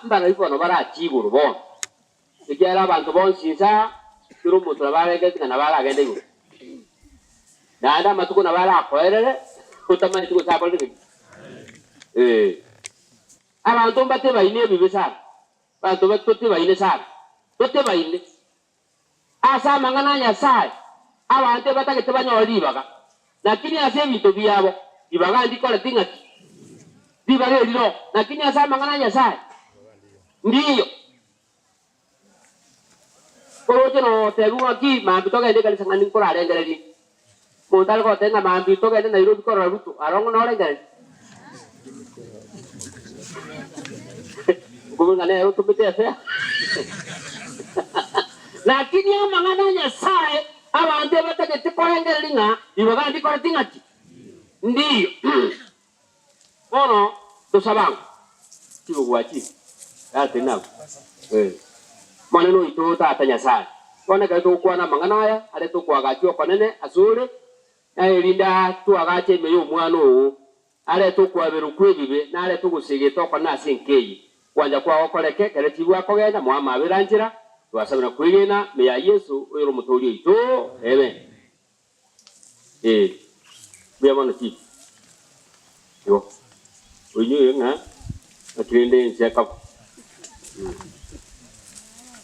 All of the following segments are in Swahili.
mbana ifono bara chiguru bon ikiara abantu bonsinsa kiro mutura barege tingana baragende go nanda matuko na bara akoerere utama ituko sabol de abantu mbate baine bibisa abantu batote baine sana tote baine asa mangana nya sai abantu batakete banyoli baga lakini ase bintu byabo ibaga ndikole tingati dibaga lilo lakini asa mangana nya sai ndiyo koroje no teruwa ki mambito gende kali sangani kora rengereri montal ko tenga mambito gende Nairobi kora rutu arong no rengereri kumunga ne rutu bete ase lakini mangana nya sai abantu batakete ko rengereri nga ibaga ndikole tingati ndiyo ono tusabang tibo wachi ate na maneno ito tatanya sana kone ka to kwa na mangana ya ale to kwa ga tio konene azure na elinda to aga che me yo mwano ale to kwa beru kwebibe na ale to gusige to kwa na sinkeyi kwanja kwa okoleke kale tibwa kogenda mwama biranjira twasabira kwigena me ya Yesu oyiro mutori ito amen bia mano ti yo oyo nga atrende nzeka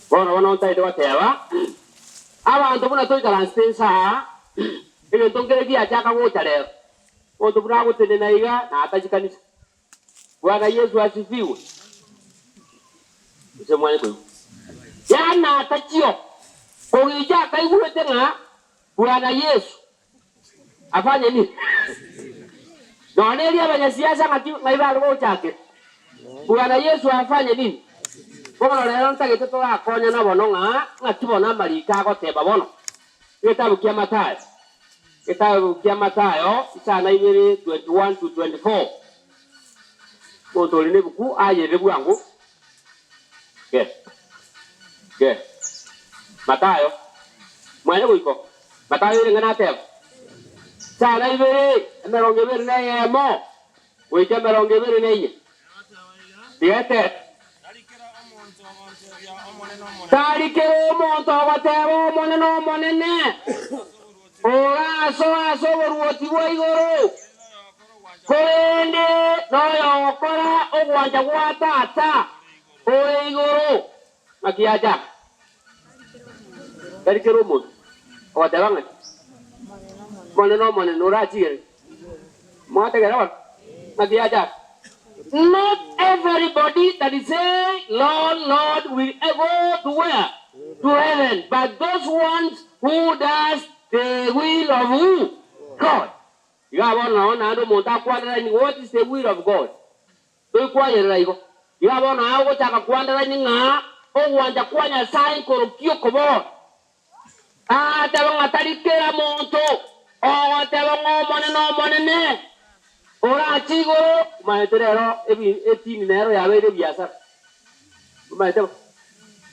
Bueno, ntai de wateva. Abantu buna toi karanstensa. Ile tongere dia chaka wocha leo. Watu buna wote na iga na hata kanisa. Bwana Yesu asifiwe. Usemwani kwa. Yana atachio. Kuija kaigule tena Bwana Yesu. Afanye nini? Donelia banya siasa ngaiba wocha ke. Bwana Yesu afanye nini? Bono lero ntagete to akonya na bono ngatibona marika goteba bono kitabu kia Mathayo isana 21 to 24 moto line buku ayere bwangu Mathayo mwana goiko Mathayo ile ngana teba sana ibere meronge bere na yemo weke meronge bere na iye diete Tarikero monto watero moneno monene. Ora so woruoti woigoro. Koende no yokora ogwanja gwatata. Oigoro. Makiaja. Tarikero monto. Watero ngati. Moneno rachire. Mwate gara makiaja. Not everybody that is saying, Lord, Lord, will go to where? To heaven. But those ones who does the will of who? God. What is the will of God? Ora chigo maiterero etini nero ya bere biasa maitero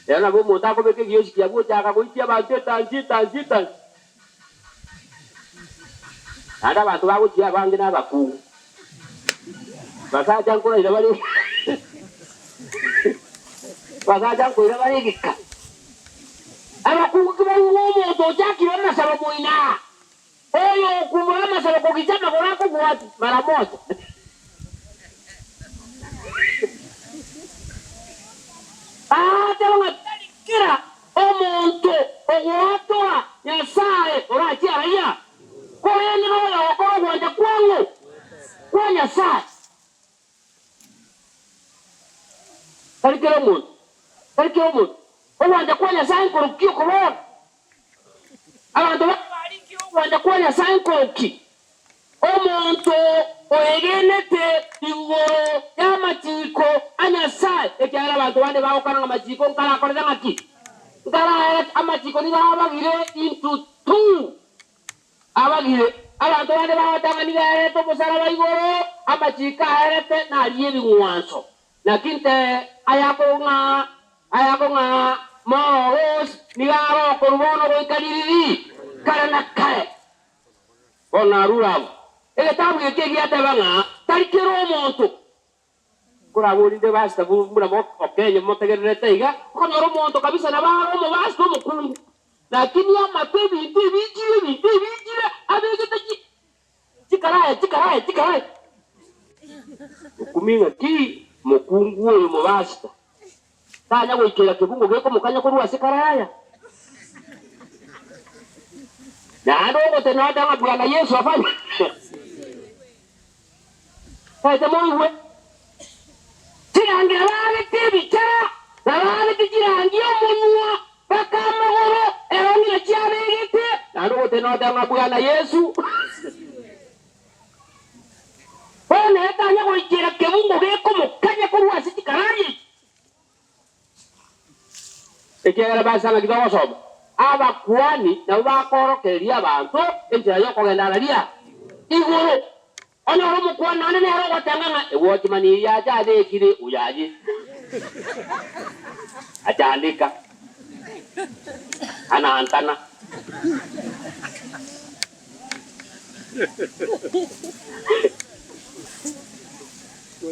yana bo monta ko beke giyoshi ya bo chaka ko itia ba tanji ada bantu ba ko tia bangina ba ku basa janko ida bali basa janko ida bali gikka ama ku ko mo to jakiro na sababu ina oyo kumama sababu kukijama korako kuwati mara moja telo kira omonto owotoa nyasaye orachi araya koyeni roya okoro gwanja kwangu kwa nyasaye tarikero omonto ogwanja kwa nyasaye korokio korona abantu wanda kwanya sankoki omonto oyegenete igoro y'amachiko anyasai ekyara abantu bande baokana amachiko nkala akorera ngaki nkala amachiko ni babagire into two abagire abantu bande baotanga ni gareto posara baigoro amachika herete na aliye bingwanso nakinte ayakonga moros ni garo korbono goikaliri karana kare ona rurabu kitabu giki giatebanga tarikero omonto kura bolinde basta muna mo okenye motegererete iga konyoro monto kabisa na baro mo basta mukungu lakini ya mapebi bijire abegete chikaraye kuminga ki mukungu oyo mo basta tanya goikera kibungo geko mukanya kurwa sikaraya na ndo tena danga Bwana Yesu afanye kaita moiwe tirangira bale tibicha na bale tirangira munwa bakamagoro erongira cyabegete na ndo tena danga Bwana Yesu bone tanya goikera kibungo geko mukanya kurwa sikaraya ekera basanga kidogo soba abakwani na bakorokeria abantu enjira yo kugenda raria iguru ono mukwana nene hero gotanganga ewo kimani ya jade kire uyaje ajandika ana antana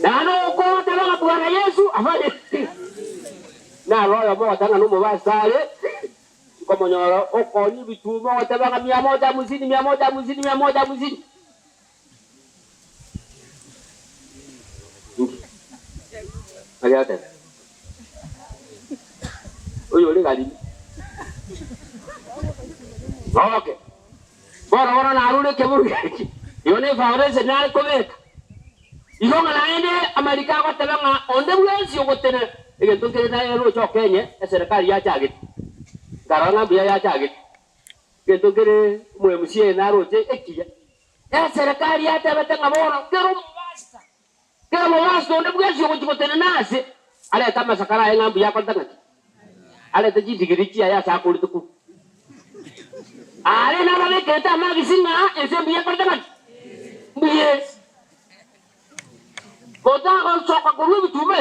nano ko tanga Bwana Yesu afanye na roho mo tanga no mo basale como nyoro okoni bitumo watabanga 150 Agate oyo le gali okay bora na arule keburu yone favorese na komeka ihonga naende Amerika watabanga onde bwensi ogotene egentokere na ero chokenye serikali ya chagiti garanga bia ya chagiti gentokere mwemusie na roje ekiya serikali ya tabata ngaboro kero mubasta onde bwensi ogotene nase ale kama sakara enga bia kontangati ale tejidigirichi ya sakulituku ale na bale keta magisinga ese bia kontangati biye kota ko soka ko bitume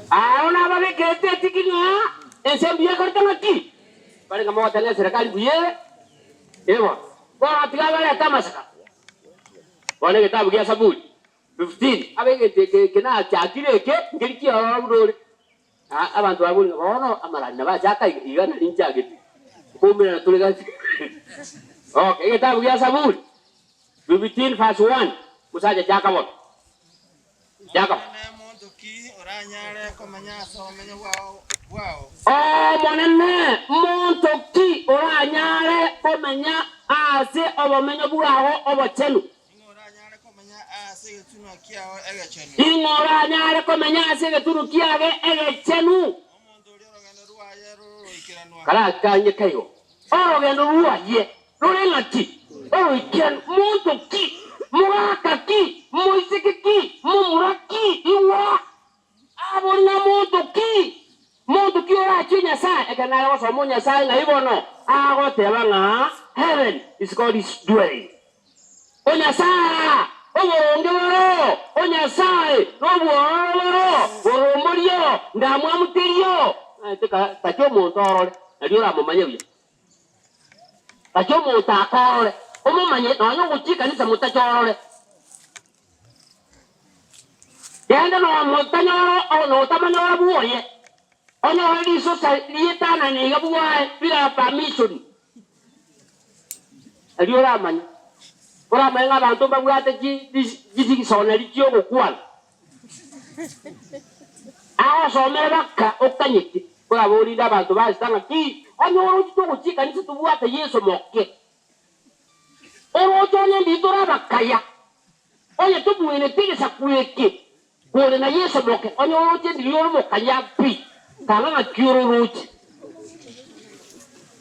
ahora va a ver que este tiquinha ese envía cortando aquí para que vamos a tener serikali buye ewa kwa tigala ya tamasaka wale que tabu ya sabuni 15 abe que na chakire ke ngiriki arabure abantu babuni bono amarana ba chaka igana linchage kumbe na tulega okay que tabu ya sabuni 15 verse 1 musaja chaka wote chaka oranyare komanya somenye wao monene monto ki oranyare komenya ase obomenyo bwaho obochenu oranyare komanya ase getunu kiaho egechenu ingoranyare komenya ase getunu kiage egechenu omonto uri orogendo rwaye ruroikiranwa kala kanye kayo orogendo rwaye rurengati oikiran monto ki muraka ki moiseke ki mumuraki iwa abona monto ki ora chinya sa ekana wa somo nya sa na ibono ago tebanga heaven is called his dwelling onya sa oborongero onya sa no boro morio ndamwa muterio teka takyo monto oro ndio ra momanye bya takyo monto akore omomanye no nyo guchika nisa mutachorore yenda no mutanyoro ono tamanyoro buoye ono hali society na ni gabuwa bila permission aliyo ramanya ora manga abantu bagwate ji sona likyo gukwana aho somera bakka okanyiti ora bolinda abantu basitanga ki onyo rutito guchika nisi tubuate Yesu mokke oro tonye ndidora bakaya onye tubuene tigisa kueke kore na Yesu mokke onyo rote ndiyoro mokanya pi kala na kyoro rote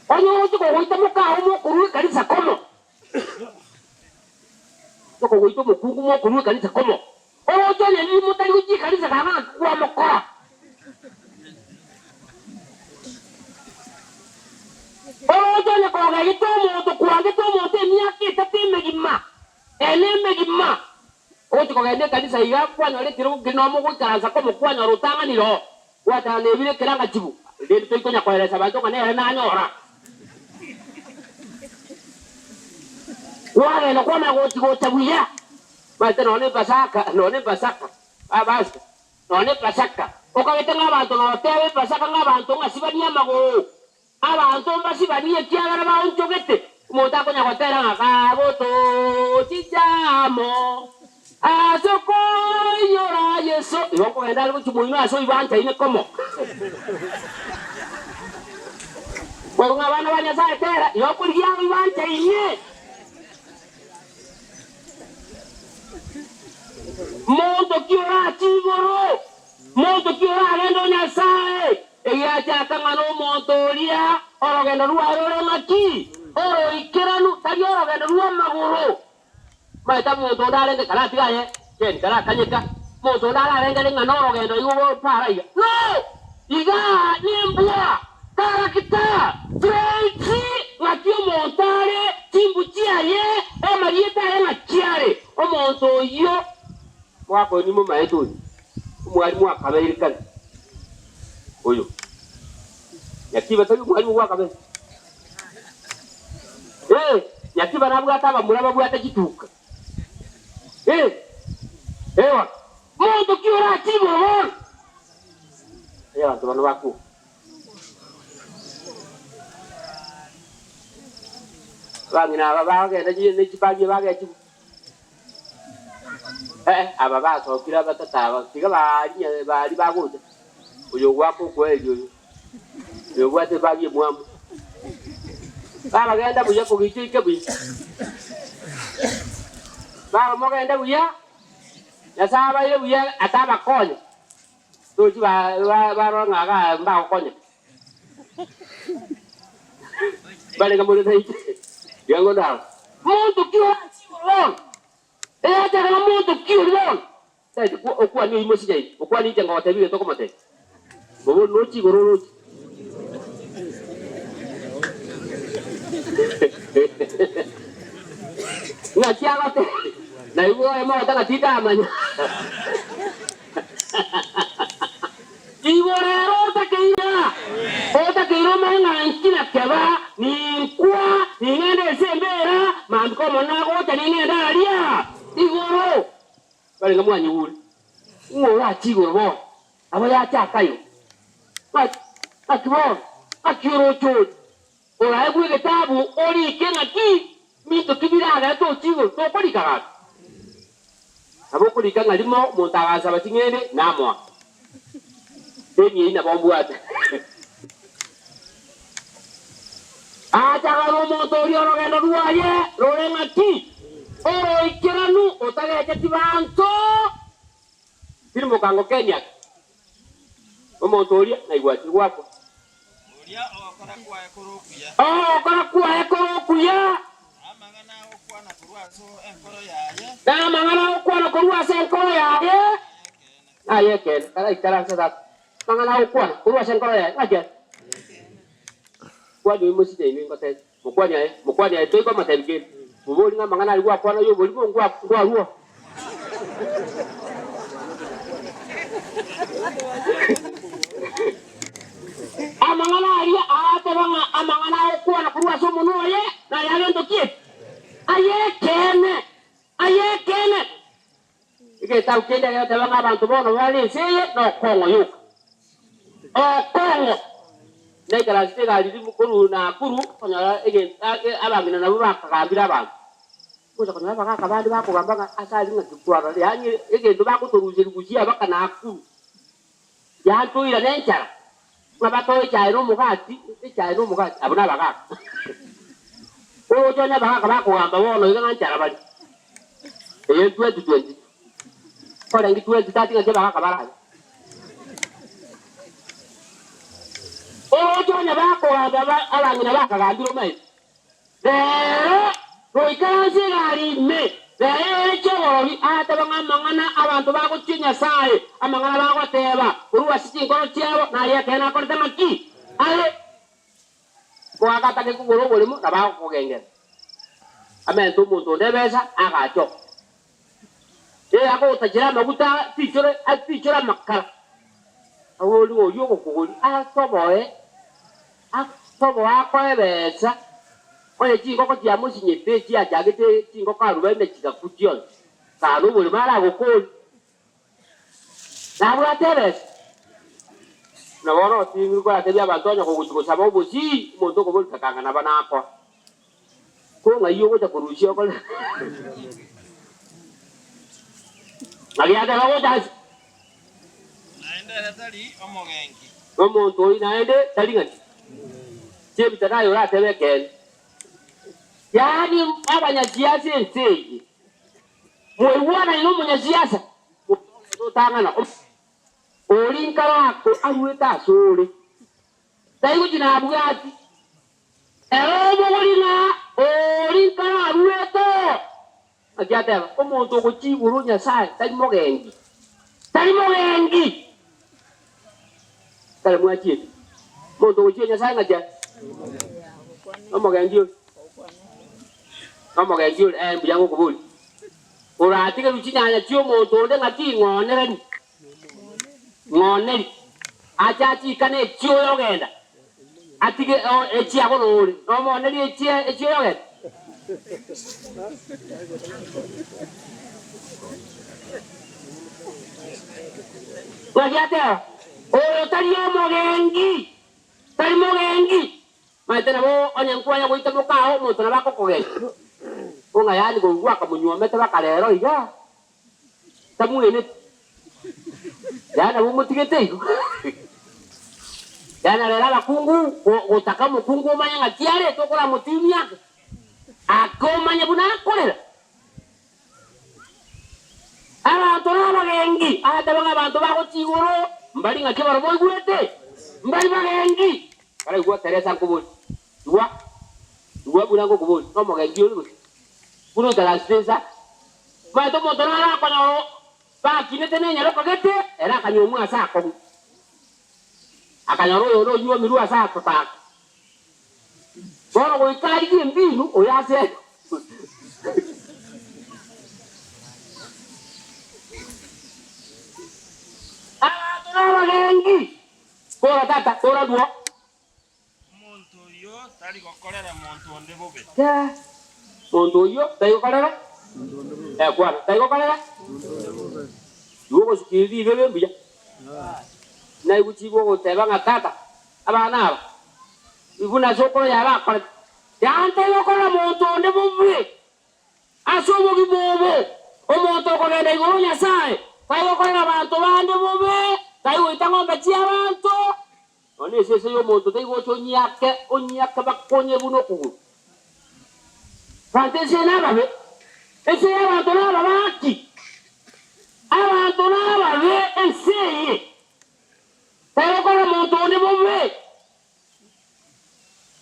onyo rote ko hoita moka mo kuru kanisa komo ko hoita mo kungu mo kuru kanisa komo oro tonye ni mutali uji kanisa kala kwa mokora oro tonye ko ga itomo to kuange tomo te miaki tatime gima eleme gima ocho ko ga kanisa iga kwa nyole tiro ginomo ko kanisa komo kwa nyoro tanga ni ro wata ne bile kiranga chibu de to ikonya kwa ele sabanto kana na nyora wale na kwa magoti buya bate none pasaka abasta none pasaka okabete ngabantu notebe pasaka ngabantu ngasibania maguru abantu mbasibanie kiagara baonchogete umuntu akonya gotera ngakaboto tijamo asoko yora yeso yoko enda ko chumuino aso ibanta ine komo Borunga bana banya sa tera yoko riya ibanta ine Monto kiora tigoro Monto kiora rendo nyasae Eya chaka ngano monto lia oro gendo ruwa oro maki oro ikeranu tari oro gendo ruwa maguru Maita monto dale de kala tigaye ken kala kanyeka monto dale rende ngano oro gendo yugo para iga no iga nimbua kara kita Tracy ngakio montare timbutia ye e marieta ye ngachiare o monto yo wako ni mama yetu mwalimu akamerika oyo yakiba tabi mwalimu wakabe yakiba nabwo ataba muraba bwo atakituka ewa muntu kiora tibo ewa to bano bako bangina baba genda ni chipaje baga chibu aba baso kila batata tiga bali bagude uyo wako kweli uyo wate bagi mwamu baba genda buya ko gitike buya baba mo genda buya ya saba ile buya ataba konya to ji ba ro ngaga ba konya bale ngamude tai yango dal muntu kiwa lon tena muntu kiwa sai okuwa ni imosi jai okuwa ni jengo tabi to komate bobo nochi goro na kiaga te na iwo ema taka tita amanya iwo rero takeira otakeiro manga nkina keba ni kwa ni ngende sembera mamko monago tani ngenda alia igoro bale ngamwanyi ule ngora chigoro bo abo ya chakayo akibo akiro chod ora egwe kitabu ori kenga ki mito kibiraga to chigoro to kolikaga abo kolikanga limo montagaza batingene namwa Deni ina bombuata. Acha garo motori oro gendo ruaye, rorenga ti. Oro ikiranu otage chetibanto. Firmo kango Kenya. Motori na igwati wako. Oria okora kwa ekorokuya. Okora kwa ekorokuya. Amangana okwana kurwaso enkoro yaye. Na mangana okwana kurwaso enkoro yaye. Ayeke, kala ikara sasa. Mangana ukwana kurwa senkoro ya ngaje kwa ni musi de ni ngote mukwanya e toiko matemke buboli nga mangana alikuwa kwana yo boli ngwa ruo amangana alia atebanga amangana ukwana kurwa so muno ye na yale ndokie ayekene ike taukende ya tebanga abantu bono wale seye no kongo yuka Kongo na ikarasite galiri mukuru na kuru konya ege abangina nabo bakagambira abantu kuza konya bakakabandi bakugambanga asali ngakutwara yanyi ege ndo bakutoruzira gujiya bakana akuru yantuira nenchara ngabato cyairo mugati abuna bakaka ojo nya bakaka bakugamba bono iga nchara bali eye 2020 kora ngi 2030 ngaje bakaka baraje Ojo nya bako abangina bakagambira mai. Roikazi gari me. Chori atabanga mangana abantu bakuchinya sai amangana bakoteba uruwa siti ngoro tiabo na yekena korta maki. Ale kwa kata ke kugoro bolimo na bako kugengera. Amen to muntu ndebesa agacho. Ako tajira maguta tichora makara. Awoli oyo kokugoli atoboe akoebesa Oye chingo ko tia musinye pechi ajagete chingo ka rubende chika kution. Ka no bole mara go ko. Na bula teres. Na bono tingu ko ate bia bantonya ko go sabo bosi mondo ko bol kakanga na bana ko. Ko ngayo ko ta kurusio ko. Lagi ada lawo jas. Naenda tali omogengi. Omonto inaende tali ngati. Chebi tanayo ra tebe ken. Yani abanyasiasa ensege. Mwewana ino munyasiasa. Tangana. Olinkara ko arueta sore. Tayo jina bugati. Molina olinkara arueta. Ajata omonto ko chiburu nyasai tali mogengi. Tali mogengi. Tali muachi. Monto ko chi nyasai ngaja. Omogengi. Kamu kayak gitu, bilang aku kabul. Urati kan lucu nyanya cium motor deh ngati ngoner, ngoner. Aja ikan cium lo kena. Ati ke eci aku nol. Ngoner dia eci lo kena. Lagi ada. Oh tadi mau gengi. Mate na bo onyan kwanya ko itamo kao mo tana bako ko ge. O nga yani go gwa ka munyo mete ba kalero iga. Tamu ene. Yana bo mutigete igo. Yana lela la kungu o takamu kungu manya ngatiare to kola mutinya. Ako manya buna kolela. Ara tora ba gengi. Ada ba bantu ba ko chigoro. Mbali ngati ba boy gurete. Mbali ba gengi. Kala gua Teresa kubul. Dua bulan ko kubul. No mo gengi ulo. Puno dalas desa. Ma to mo tora pa no. Pa kinete ne nyaro pagete. Era kanyo mu asa ko. Akanyaro yo yo miru asa ko ta. Bono ko ikari ki mbinu o ya se. Ah, tora gengi. Kora tata, kora dua. Tali kokorera monto onde bobe. Ya. Monto yo, tali kokorera? Kuan, tali kokorera? Yo ko sikiri bebe bija. Na ibu cibo ko teba ngatata. Aba na. Ibu na soko ya ba ko. Ya ante yo ko la monto onde bobe. Aso mo ki bobo. O monto ko le dai goro nya sai. Tali kokorera banto bande bobe. Tali ko itango bechia banto. Oni sese yo monto dai go onyake bakonye buno ku. Fantese na babe. Ese abantu na babaki. Abantu na babe enseye. Pero ko monto ne bombe.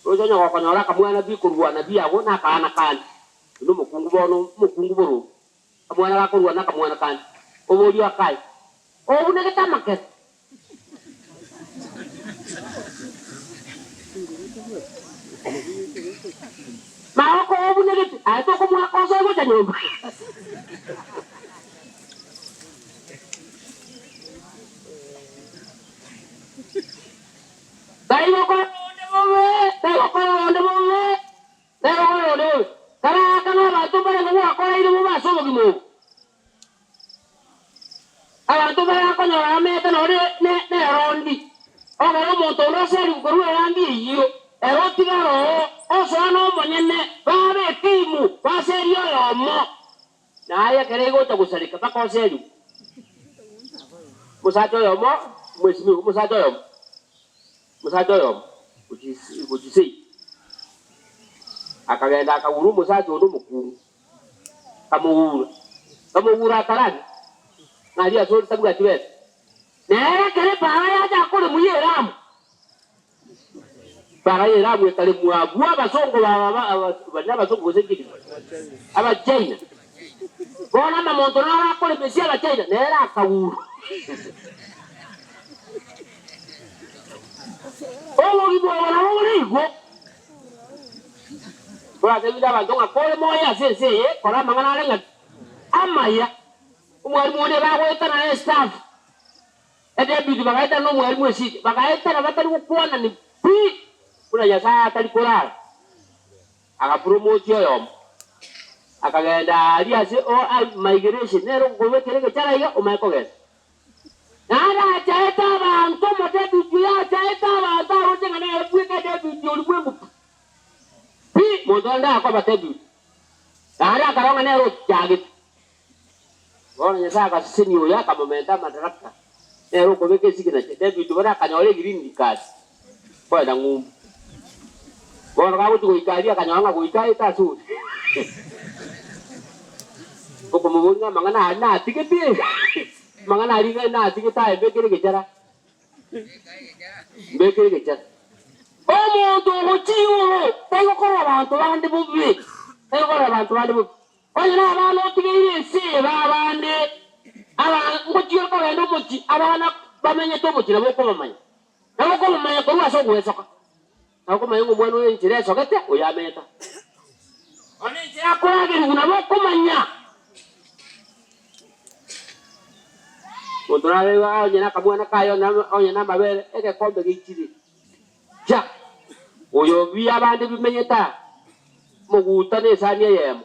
Ojo nya ko nyora kamwana bi kurwa na bi ago na kana kan. No mukungu boro. Kamwana ka kurwa na kamwana kan. Obodi akai. O ne ka maket. Mau ko punya gitu, itu aku mau kosong gue jadi. Dari mau kau onde boleh. Karena akan orang itu pada ngomong aku lagi mau masuk lagi mau. Orang itu pada aku nyolame kan ne rondi. Oh kalau mau tolong saya di baru rondi iyo. Erotika ro, oso ano monyene, babe timu, baserio yomo. Na aya kerego to kusalika pa konseru. Musato yomo, mwesimi musato yomo. Musato yomo. Kujisi. Akagenda akaguru musato ndo mukuru. Kamuura tarani. Na dia so tabuga tibe. Na kere pa aya ja ko le muyeramu. Para yera mwe kale muabua basongo bana basongo sengiki aba China bona mamonto na ko le besia la China nera kauru owo gibo na owo rigo kwa sababu da bandonga ko le moya sese kora mangana lenga amaya umwari mwone ba ko etana staff ede bidu bagaita no mwari mwesi bagaita na batari ko kuona ni pi kuna ya saa tali koral akapromote yoyo akagenda ali ase migration nero kubekere gecharaga umayekogeza nara chaeta abantu motebi ya chaeta abantu arojenga na ebweka debi olibwembu pi modonda akwa batebi nara akaronga nero chagit bona nyasaka sini oya kama menta madaraka nero kubeke sikina debi tubara kanyole green card kwa na ngumbu bona kabuti kuikalia kanyanga kuikai tasu koko mubunga mangana na tiketi mangana ringa na tiketa ebekere gechara bekere gechara omuntu ochiwo tayo kora abantu bandi bubi tayo kora abantu bandi bubi oyina abantu tigire se babande aba ngochiyo ko endo muchi abana bamenye to muchi nabo ko bamanya ko waso gwesoka nako mayengo mwana we njire sokete uyameta one njira akorage nabo komanya Motorare wa nyana kamwana kayo na onyana mabere eke kombe gichiri. Ja. Oyo bi abande bimenyeta. Muguta ne sanye yemo.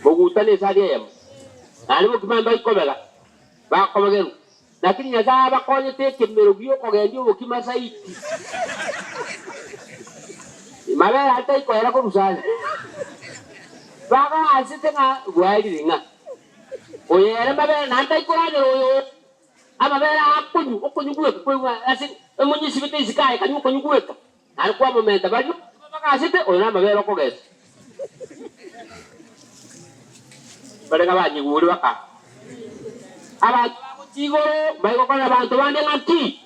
Muguta ne sanye yemo. Ani mukimamba ikobela. Ba komagenu. Lakini nyaza ba konye te kemero biyo kogendio mukimasa iti. Mabere hata iko era ko rusale. Baga asitenga gwairi nga oyere mabere nanta ikorane oyo amabere akunyu okunyu kuwe asin emunyi sibite isikaye kanyu kunyu kuwe alikuwa momenta bali baga asite oyo amabere okogesa bale kabanyi guri baka abantu bakigoro bayiko kana abantu bande ngati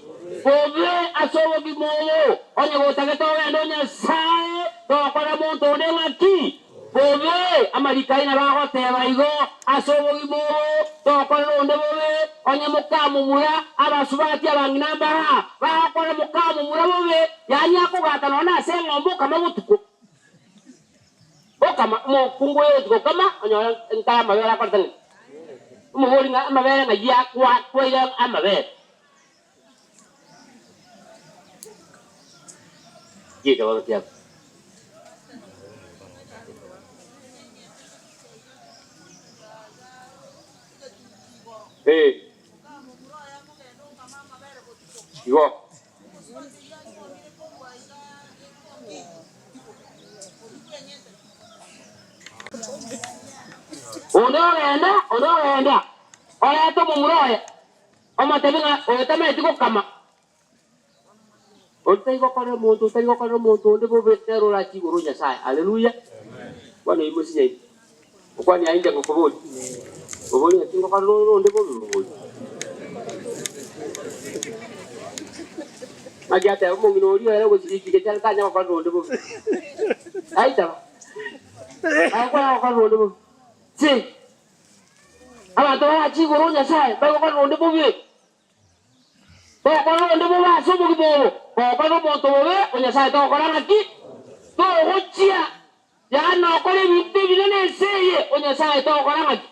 obe asobo gimoyo onye gotageta wendo nya sae to kora monto ne ngati Bobe amarika ina ba hote baigo asobo gibobo to koronde bobe onye mukamu mura abasubati abangina mbara ba kora mukamu mura bobe yanya ko gata nona se ngombo kama mutuko okama mo kungo yo kama onyo nta mabera kortan mo hori nga mabera nga ya kwa ya amabera yega wala tiap Igo. Unaenda. Oya to mumuroye. Oma tebinga, oya teme tiko kama. Otaigo kora moto, ndebo betero la chigoro Nyasaye. Haleluya. Bwana imusi nyai. Okwani ainda ngokoboli. Oboli atingo karo ndebo oboli. Magiata mo minori era go siki ke chan kanya ko ronde bo aita akwa ko ronde bo si aba to ha chi goro Nyasaye ba ko ronde bo bi ko ronde bo ba so bo ko mo to bo Nyasaye to ko rana ki to hochia ya no ko le bi ne seye Nyasaye to ko rana ki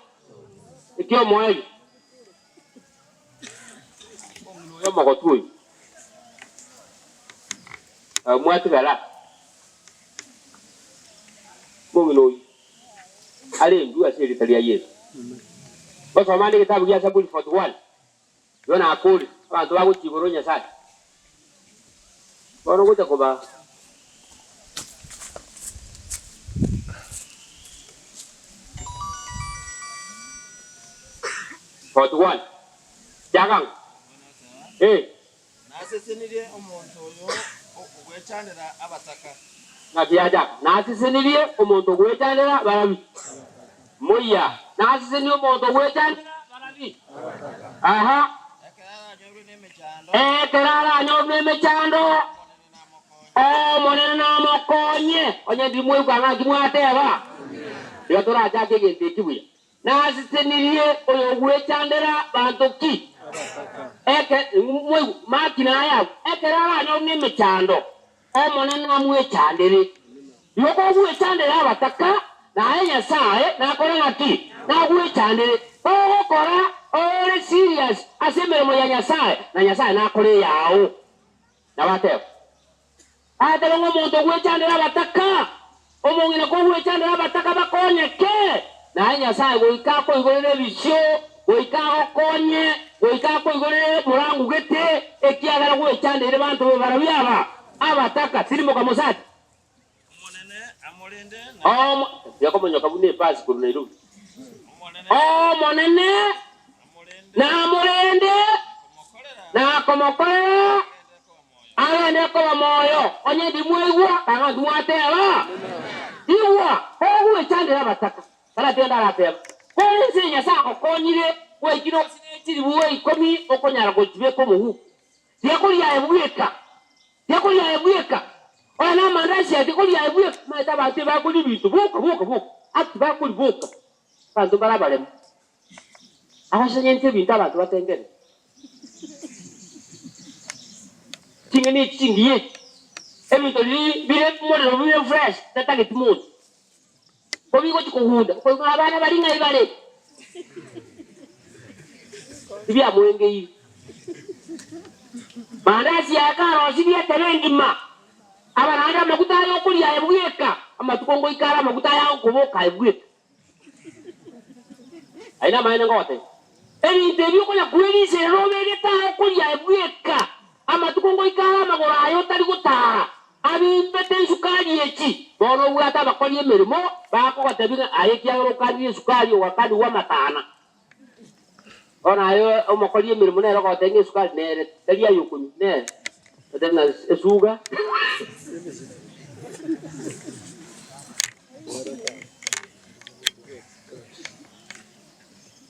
ikyo moyo yo mo ko tuoi mwati gala mungino ale ndu asiri talia Yesu basa mande kitabu ya Zaburi 41 yona akuli abantu bako chiboro Nyasaye bono kuta koba Forty-one. Jagang. Nasesenire omuntu oyo ogwechandira abataka. Nakiyaja. Nasesenire omuntu ogwechandira barabi. Moya. Nasesenire omuntu ogwechandira barabi. Aha. Kerara nyobre mechando. Monene na mokonye. Onye dimwe kwa kimwe ateba. Yotora jake gete kibuya. Nasesenire oyo ogwechandira bantoki. Mwe makina ya ekerara nyobre mechando. Monene na mwe chandere. Yoko mwe chandere abataka na Nyasaye na kora ngati na mwe chandere. Kora ore serious asemere mo ya Nyasaye na Nyasaye na kore yawo na bateo ate ngo muntu gwechandira bataka omongina ko gwechandira bataka bakonyeke na Nyasaye goika ko igorere bisyo goika okonye goika ko igorere murangu gete ekiagara gwechandira bantu barabyaba abataka sirimo kamusati Omonene amolende yakomonyoka bune pasi ku Nairobi omonene na amolende na komokorera agende ko moyo onye ndimwegwa kana ndwateba iwa ogwechandira bataka kana tenda rateba kwense Nyasaye konyire wekino sinetiri buwe ikomi okonyara gotibe ko muhu yakuliya ebweka ona mandashi yakuliya ebweka mata bate bakuli bitu buka ati bakuli buka bantu barabalema abashanye nte bintu abantu batengere tingeni tingiye ebintu bire modelo bire fresh tatake timoto kobigo tikuhunda ko abana balinga ibale ibya mwenge yi mandashi yakaro sibya terengima abana anda makuta yo kuliya ebweka amatukongo ikara makuta ya kuboka ebweka aina maana ngote ebintu byo kweli se robere ta kuliya ebweka amatukongo ikara magora ayo tali gutara abipete sukari eki bono bwata bakoli emirimo bako katabinga ayekyagero kandi sukari wakadi wa matana ona ayo omukoli emirimo nero kotenge sukari nere tali ayokunyu nere tena esuga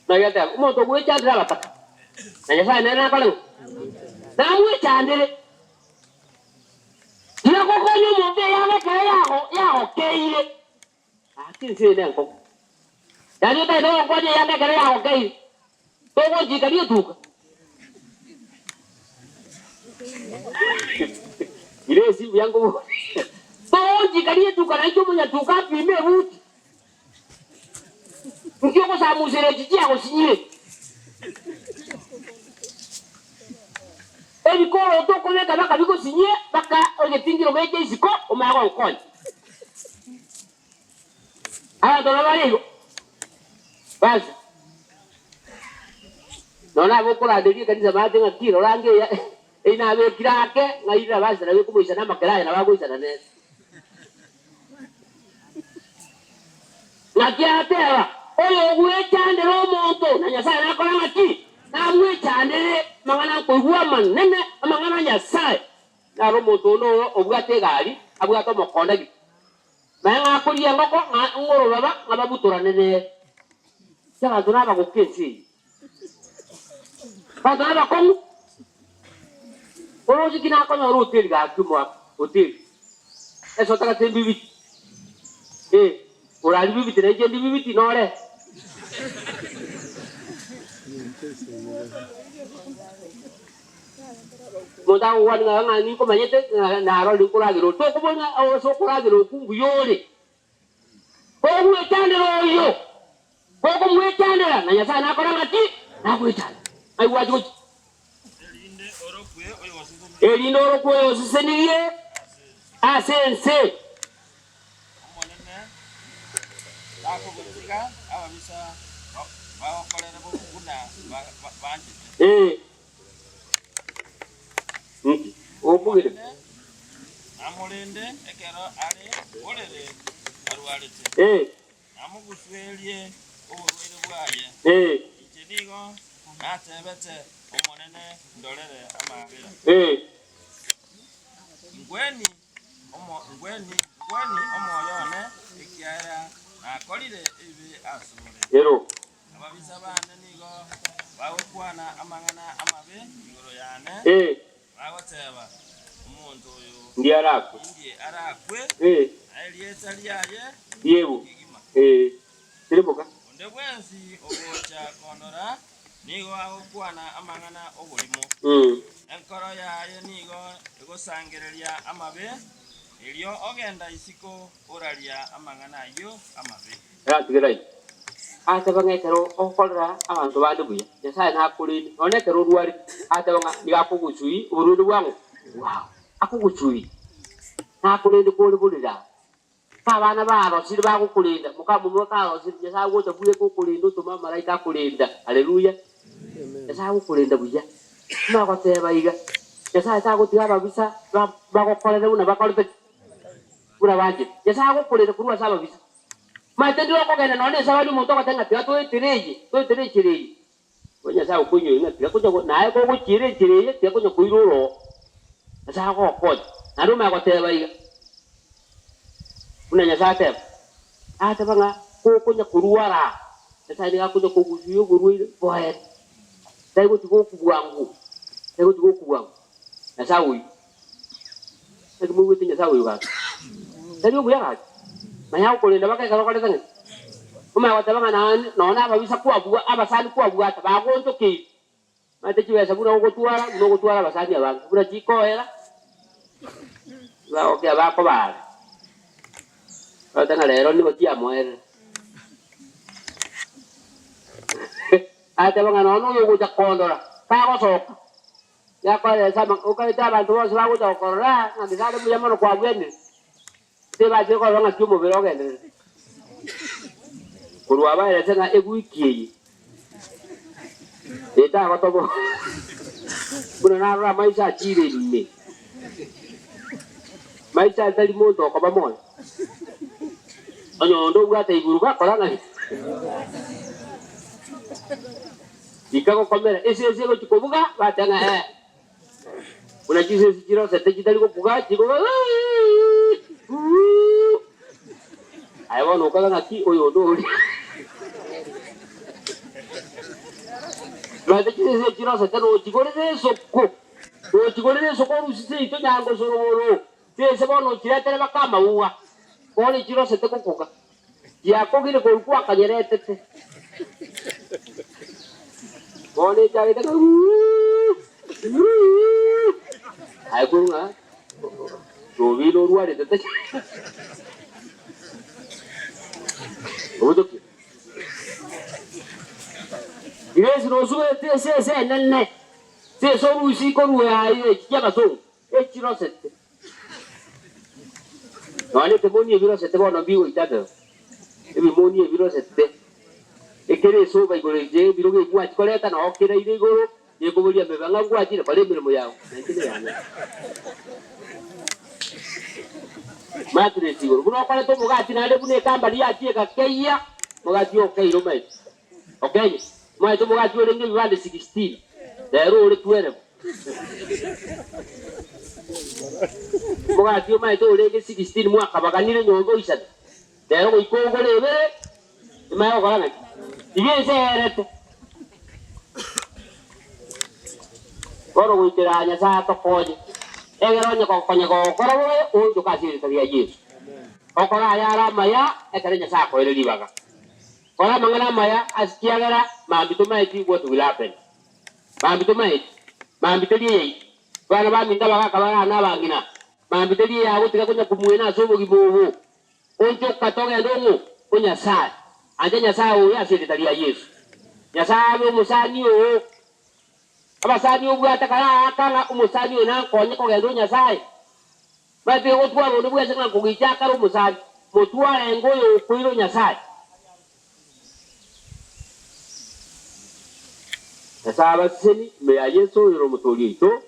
na yata umuntu gwechandira bataka na Nyasaye nena kale na mwechandire dira kokonyo muntu yabekere yaho keire akinse nenko yani tayo ngoje yabekere yaho keire togo jikalie tuka ile si yangu togo jikalie tuka na hicho mnya tuka pime buti Mkioko sa musere jijia ko sinyire. Ebi ko to ko meka baka biko sinye baka oje tingiro meje isiko o mago nkon. Ala to la yo. Bas. Nona bo ko la de kanisa ba tenga tiro range ya. Ina be kirake ngaira basa na be ko boisa na makera na ba boisa na ne. Nakiatera oyo gwechandira omuntu na Nyasaye nakora maki na gwechandire mangana kuigwa manene mangana Nyasaye na romuntu no obwate gari abwato mokonda gi manga kulia ngoko ngoro baba ngababuturanene sanga tunaba kukensi badana komu oroji kina kono hotel ga kumwa hotel eso taka tembibi urali bibi teneje ndi bibi tinore Moda wani nga ni ko manyete na ro likura giro to ko bona o so kura giro kungu yole ko mwe tandero yo ko mwe tandera na Nyasaye na kora mati na kwita ai wajo elinde orokwe oyo siseniye asense ako kutika ababisa bakolera bukuna banje obugire amolende ekero ale olere arwalete amuguswelie obulwere bwaye ikinigo natebete omonene ndolere amabira ngweni omoyone ekiara akolire ibi asumure ero ababisa bane nigo bawukwana amangana amabe igoro yane bagoteba umuntu uyu ndi arakwe alieta liaye yebo telepoka onde bwensi obocha kondora nigo awukwana amangana obulimo enkoro yaye nigo egosangereria amabe elio ogenda isiko oralia amangana yo amabe tigerai atabangekero okolera abantu badubuya Nyasaye nakuri onekero ruari atabanga nigakugusui urudu bwangu wow akugusui nakulinde kulibulira kabana barosire bagukulinda mukamumwe karosire Nyasaye gwote buye kukulinda utuma malaika kulinda haleluya Nyasaye gukulinda buya nagoteba iga Nyasaye tagutiga babisa bagokorere una bakorete bura baje Nyasaye gukulinda kurwa saba bisa matendo okogenda none sabali muntu okatenga tia twitireje Nyasaye ukunyo inga tia kuja naye ko gukireje tia kuja kuiruro Nyasaye gokoja narume agoteba iga una Nyasaye teba ateba nga kukunya kuruara Nyasaye ni akuja kugusiyo guruire boe dai gutiko kubwangu Nyasaye uyu ngi muwite Nyasaye uyu ga dai ubu yaga maya ukulinda bakeka bakoleza ngi uma wateba nga nona ababisa kuabua abasani kuabua atabagontoke mate kiwesa buna gutwara abasani abantu buna chikoera ba okya bako bale batanga lero ni batia moere ateba nga nono yuguja kondora kago soka ya kwale sama ukaita abantu bose baguja korora ngandisale muyamano kwa bwene teba je ko nga kyumo birogende kurwa baere tena eguikiye eta gotobo buna nara maisha chire ni maisha dali moto ko bamoy onyo ndo gwate iguru ka koranga ikako komera ese go chikobuga batanga una chise chiro sete chitali ko buga chiko ayo no kala ngati oyo ndo bate chise chiro sete no chigoreze soko rusise ito nyango sororo tese bono chiratele bakama uwa kone chiro sete kukuka yakogire ko kwa kanyerete kone chagite ai kunga rovilo ruare tete odoki Yes, no sube tese nenne se so rusi ko ruwe ai chiaba so e chiro sete no te moni viro sete bono bigo itato e mi moni viro sete e kere so ba igore je biro ge kwa chikoleta no kere ide igoro ye ko bolia me banga kwa chire pale mirimo yao nchile yana matre siguro buno kwa to mugati na de bune kamba dia tie ka keia mugati okay ro mai okay mai to mugati ole ngi vale 16 dero ole tuere mugati mai to ole 16 mwaka bakanire nyongo isatu dero iko gole be mai okala ibe serete koro guitiranya sa to koje egeronye ko konya ko koro o jo kasi ria Yesu okora ya ramaya ekarenya sa ko ile libaga ora mangana maya askiagara mambito maiti what will happen mambito maiti mambito die bana ba minda baga kabana na bangina mambito die ya gutika kunya kumwena sobo gibobo onjo katoga ndongo kunya sa anja sa o ya siri ria Yesu ya sa bo musani o abasani obwata kala akala umusani na konye ko gendo Nyasaye bate otwaro ndo bwese nga kugichaka ro musani motware ngoyo kuiro Nyasaye Nyasaye baseni me ya Yesu iro mutoli to